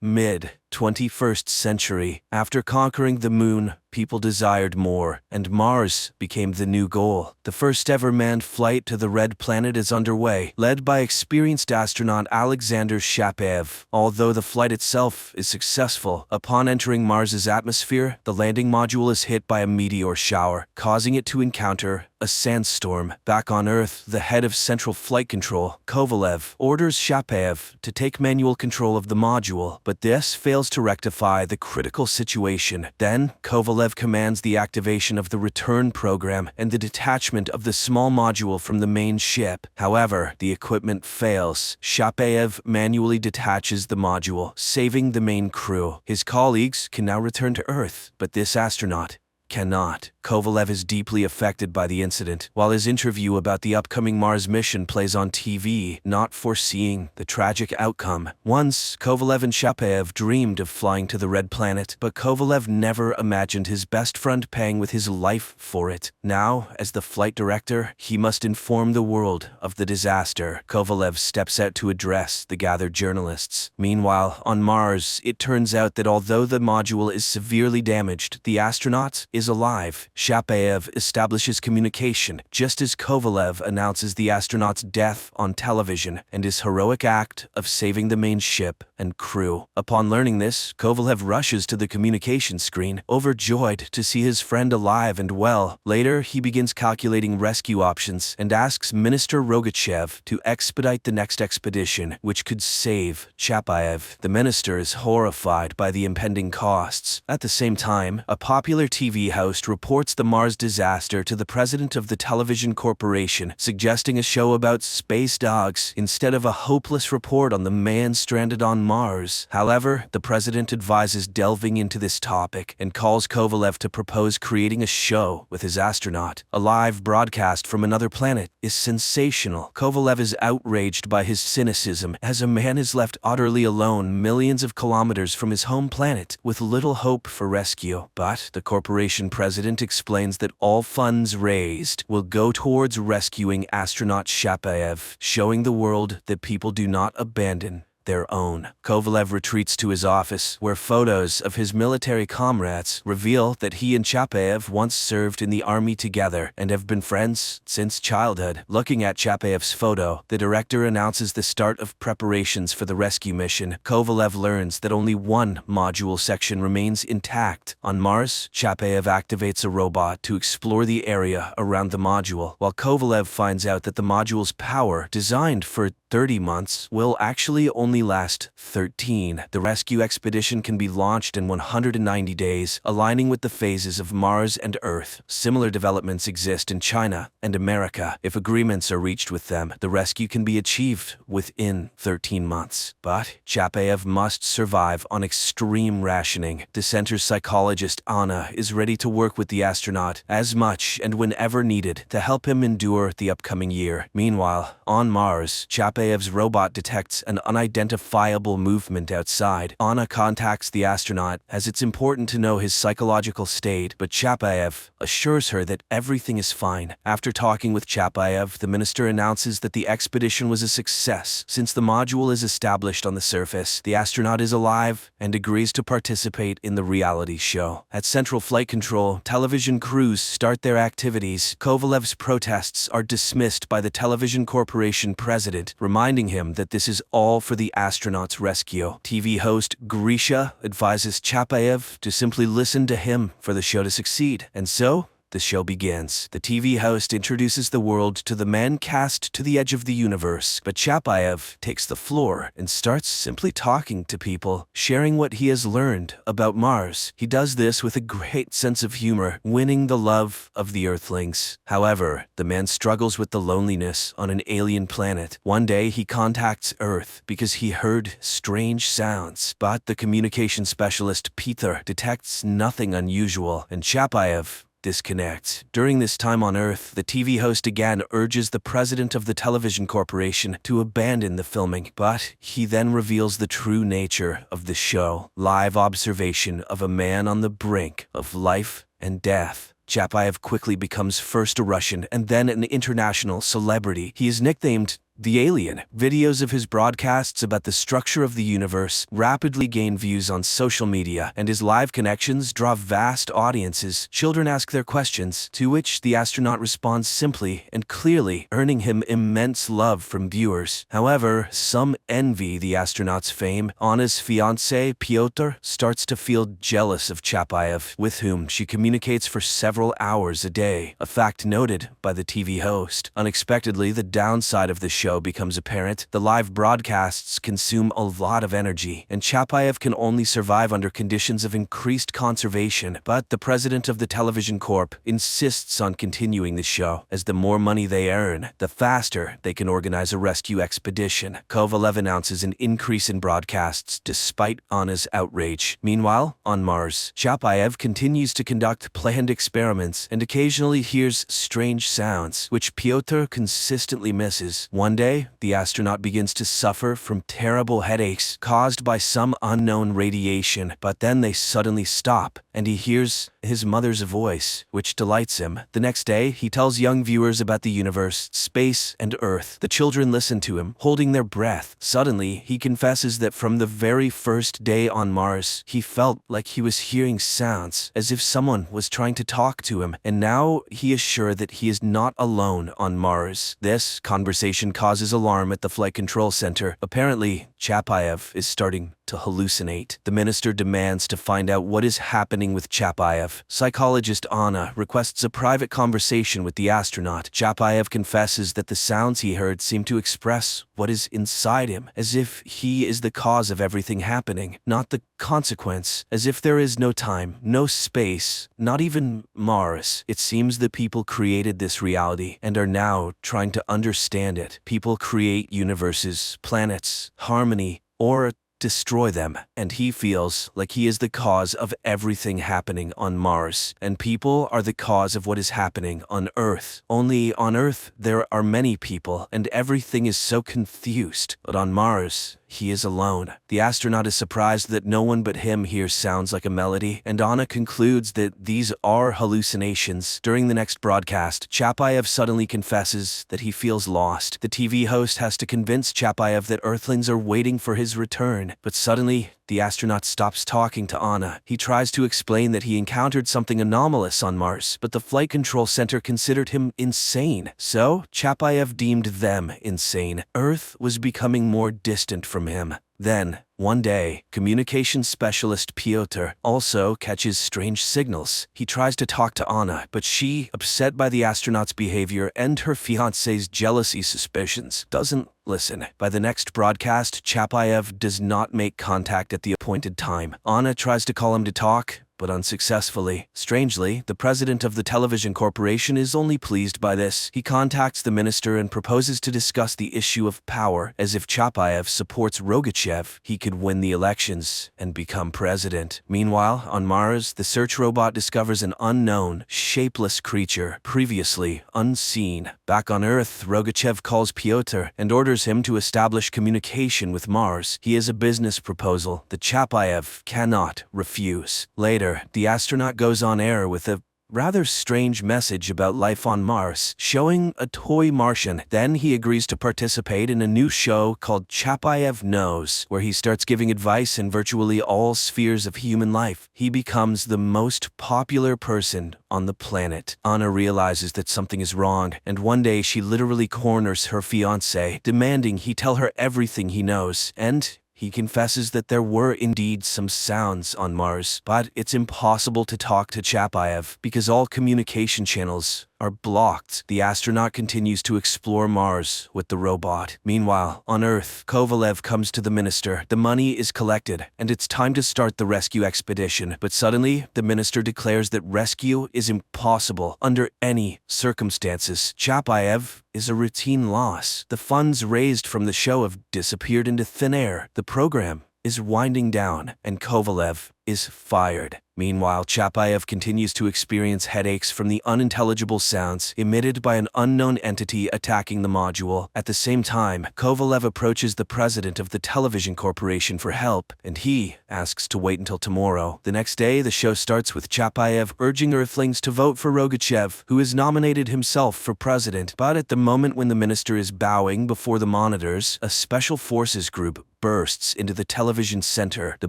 Mid-21st century, after conquering the moon, people desired more, and Mars became the new goal. The first ever manned flight to the Red Planet is underway, led by experienced astronaut Alexander Shapaev. Although the flight itself is successful, upon entering Mars's atmosphere, the landing module is hit by a meteor shower, causing it to encounter a sandstorm. Back on Earth, the head of Central Flight Control, Kovalev, orders Shapaev to take manual control of the module, but this fails to rectify the critical situation. Then, Kovalev commands the activation of the return program and the detachment of the small module from the main ship. However, the equipment fails. Shapaev manually detaches the module, saving the main crew. His colleagues can now return to Earth, but this astronaut cannot. Kovalev is deeply affected by the incident, while his interview about the upcoming Mars mission plays on TV, not foreseeing the tragic outcome. Once, Kovalev and Shapaev dreamed of flying to the Red Planet, but Kovalev never imagined his best friend paying with his life for it. Now, as the flight director, he must inform the world of the disaster. Kovalev steps out to address the gathered journalists. Meanwhile, on Mars, it turns out that although the module is severely damaged, the astronaut is alive. Shapaev establishes communication just as Kovalev announces the astronaut's death on television and his heroic act of saving the main ship and crew. Upon learning this, Kovalev rushes to the communication screen, overjoyed to see his friend alive and well. Later, he begins calculating rescue options and asks Minister Rogachev to expedite the next expedition, which could save Shapaev. The minister is horrified by the impending costs. At the same time, a popular TV host reports the Mars disaster to the president of the television corporation, suggesting a show about space dogs instead of a hopeless report on the man stranded on Mars. However, the president advises delving into this topic and calls Kovalev to propose creating a show with his astronaut. A live broadcast from another planet is sensational. Kovalev is outraged by his cynicism as a man is left utterly alone millions of kilometers from his home planet with little hope for rescue. But the corporation president explains that all funds raised will go towards rescuing astronaut Shapaev, showing the world that people do not abandon their own. Kovalev retreats to his office, where photos of his military comrades reveal that he and Shapaev once served in the army together and have been friends since childhood. Looking at Shapaev's photo, the director announces the start of preparations for the rescue mission. Kovalev learns that only one module section remains intact. On Mars, Shapaev activates a robot to explore the area around the module, while Kovalev finds out that the module's power, designed for 30 months, will actually only last 13. The rescue expedition can be launched in 190 days, aligning with the phases of Mars and Earth. Similar developments exist in China and America. If agreements are reached with them, the rescue can be achieved within 13 months. But Shapaev must survive on extreme rationing. The center's psychologist Anna is ready to work with the astronaut as much and whenever needed to help him endure the upcoming year. Meanwhile, on Mars, Shapaev's robot detects an unidentifiable movement outside. Anna contacts the astronaut as it's important to know his psychological state, but Shapaev assures her that everything is fine. After talking with Shapaev, the minister announces that the expedition was a success. Since the module is established on the surface, the astronaut is alive and agrees to participate in the reality show. At Central Flight Control, television crews start their activities. Kovalev's protests are dismissed by the television corporation president, reminding him that this is all for the astronaut's rescue. TV host Grisha advises Shapaev to simply listen to him for the show to succeed. And so, the show begins. The TV host introduces the world to the man cast to the edge of the universe, but Shapaev takes the floor and starts simply talking to people, sharing what he has learned about Mars. He does this with a great sense of humor, winning the love of the Earthlings. However, the man struggles with the loneliness on an alien planet. One day, he contacts Earth because he heard strange sounds, but the communication specialist Peter detects nothing unusual, and Shapaev disconnects. During this time on Earth, the TV host again urges the president of the television corporation to abandon the filming, but he then reveals the true nature of the show. Live observation of a man on the brink of life and death. Shapaev quickly becomes first a Russian and then an international celebrity. He is nicknamed The alien. Videos of his broadcasts about the structure of the universe rapidly gain views on social media, and his live connections draw vast audiences. Children ask their questions, to which the astronaut responds simply and clearly, earning him immense love from viewers. However, some envy the astronaut's fame. Anna's fiancé, Pyotr, starts to feel jealous of Chapayev, with whom she communicates for several hours a day, a fact noted by the TV host. Unexpectedly, the downside of the show becomes apparent. The live broadcasts consume a lot of energy, and Chapayev can only survive under conditions of increased conservation. But the president of the television corp insists on continuing the show, as the more money they earn, the faster they can organize a rescue expedition. Kovalev announces an increase in broadcasts despite Anna's outrage. Meanwhile, on Mars, Chapayev continues to conduct planned experiments and occasionally hears strange sounds, which Pyotr consistently misses. One day, the astronaut begins to suffer from terrible headaches caused by some unknown radiation, but then they suddenly stop, and he hears his mother's voice, which delights him. The next day, he tells young viewers about the universe, space, and Earth. The children listen to him, holding their breath. Suddenly, he confesses that from the very first day on Mars, he felt like he was hearing sounds, as if someone was trying to talk to him, and now he is sure that he is not alone on Mars. This conversation causes alarm at the flight control center. Apparently, Chapayev is starting to hallucinate. The minister demands to find out what is happening with Chapayev. Psychologist Anna requests a private conversation with the astronaut. Chapayev confesses that the sounds he heard seem to express what is inside him, as if he is the cause of everything happening, not the consequence, as if there is no time, no space, not even Mars. It seems that people created this reality and are now trying to understand it. People create universes, planets, harmony, or destroy them, and he feels like he is the cause of everything happening on Mars, and people are the cause of what is happening on Earth. Only on Earth there are many people, and everything is so confused, but on Mars, he is alone. The astronaut is surprised that no one but him hears sounds like a melody, and Anna concludes that these are hallucinations. During the next broadcast, Chapayev suddenly confesses that he feels lost. The TV host has to convince Chapayev that Earthlings are waiting for his return, but suddenly, the astronaut stops talking to Anna. He tries to explain that he encountered something anomalous on Mars, but the flight control center considered him insane. So, Chapayev deemed them insane. Earth was becoming more distant from him. Then, one day, communications specialist Pyotr also catches strange signals. He tries to talk to Anna, but she, upset by the astronaut's behavior and her fiancé's jealousy suspicions, doesn't listen. By the next broadcast, Chapayev does not make contact at the appointed time. Anna tries to call him to talk, but unsuccessfully. Strangely, the president of the television corporation is only pleased by this. He contacts the minister and proposes to discuss the issue of power, as if Chapayev supports Rogachev, he could win the elections and become president. Meanwhile, on Mars, the search robot discovers an unknown, shapeless creature, previously unseen. Back on Earth, Rogachev calls Pyotr and orders him to establish communication with Mars. He has a business proposal that Chapayev cannot refuse. Later, the astronaut goes on air with a rather strange message about life on Mars, showing a toy Martian. Then he agrees to participate in a new show called Chapayev Knows, where he starts giving advice in virtually all spheres of human life. He becomes the most popular person on the planet. Anna realizes that something is wrong, and one day she literally corners her fiancé, demanding he tell her everything he knows, and he confesses that there were indeed some sounds on Mars, but it's impossible to talk to Chapayev because all communication channels are blocked. The astronaut continues to explore Mars with the robot. Meanwhile, on Earth, Kovalev comes to the minister. The money is collected, and it's time to start the rescue expedition. But suddenly, the minister declares that rescue is impossible under any circumstances. Chapayev is a routine loss. The funds raised from the show have disappeared into thin air. The program is winding down, and Kovalev is fired. Meanwhile, Chapayev continues to experience headaches from the unintelligible sounds emitted by an unknown entity attacking the module. At the same time, Kovalev approaches the president of the television corporation for help, and he asks to wait until tomorrow. The next day, the show starts with Chapayev urging Earthlings to vote for Rogachev, who has nominated himself for president. But at the moment when the minister is bowing before the monitors, a special forces group bursts into the television center. The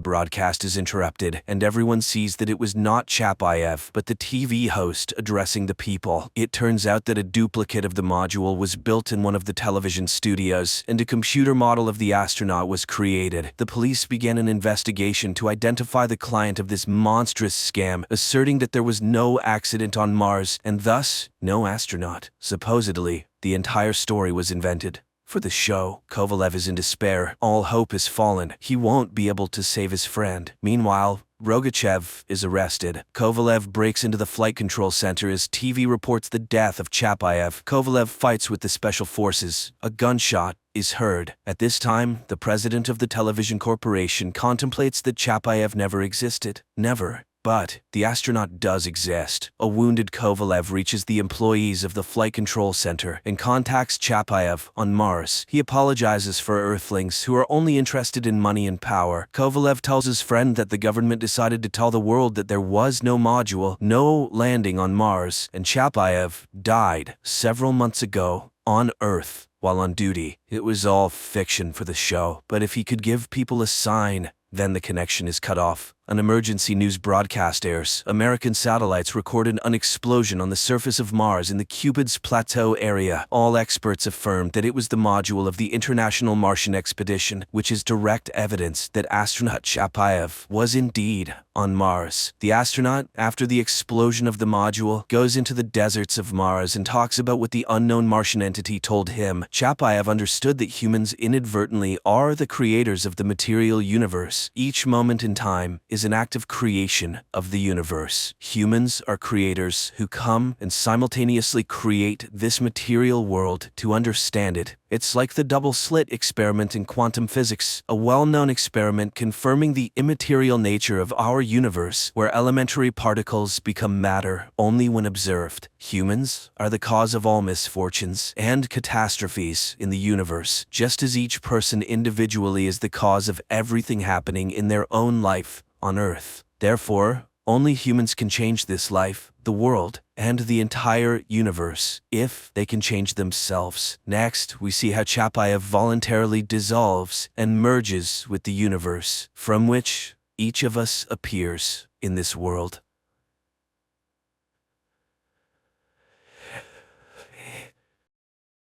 broadcast is interrupted, and everyone sees that it was not Chapayev, but the TV host addressing the people. It turns out that a duplicate of the module was built in one of the television studios, and a computer model of the astronaut was created. The police began an investigation to identify the client of this monstrous scam, asserting that there was no accident on Mars, and thus, no astronaut. Supposedly, the entire story was invented for the show. Kovalev is in despair. All hope is fallen. He won't be able to save his friend. Meanwhile, Rogachev is arrested. Kovalev breaks into the flight control center as TV reports the death of Chapayev. Kovalev fights with the special forces. A gunshot is heard. At this time, the president of the television corporation contemplates that Chapayev never existed. Never. But the astronaut does exist. A wounded Kovalev reaches the employees of the flight control center and contacts Chapayev on Mars. He apologizes for Earthlings who are only interested in money and power. Kovalev tells his friend that the government decided to tell the world that there was no module, no landing on Mars, and Chapayev died several months ago on Earth while on duty. It was all fiction for the show, but if he could give people a sign, then the connection is cut off. An emergency news broadcast airs. American satellites recorded an explosion on the surface of Mars in the Cupid's Plateau area. All experts affirmed that it was the module of the International Martian Expedition, which is direct evidence that astronaut Chapayev was indeed on Mars. The astronaut, after the explosion of the module, goes into the deserts of Mars and talks about what the unknown Martian entity told him. Chapayev understood that humans inadvertently are the creators of the material universe. Each moment in time is an act of creation of the universe. Humans are creators who come and simultaneously create this material world to understand it. It's like the double-slit experiment in quantum physics, a well-known experiment confirming the immaterial nature of our universe, where elementary particles become matter only when observed. Humans are the cause of all misfortunes and catastrophes in the universe, just as each person individually is the cause of everything happening in their own life on Earth. Therefore, only humans can change this life, the world, and the entire universe, if they can change themselves. Next, we see how Chapayev voluntarily dissolves and merges with the universe, from which each of us appears in this world.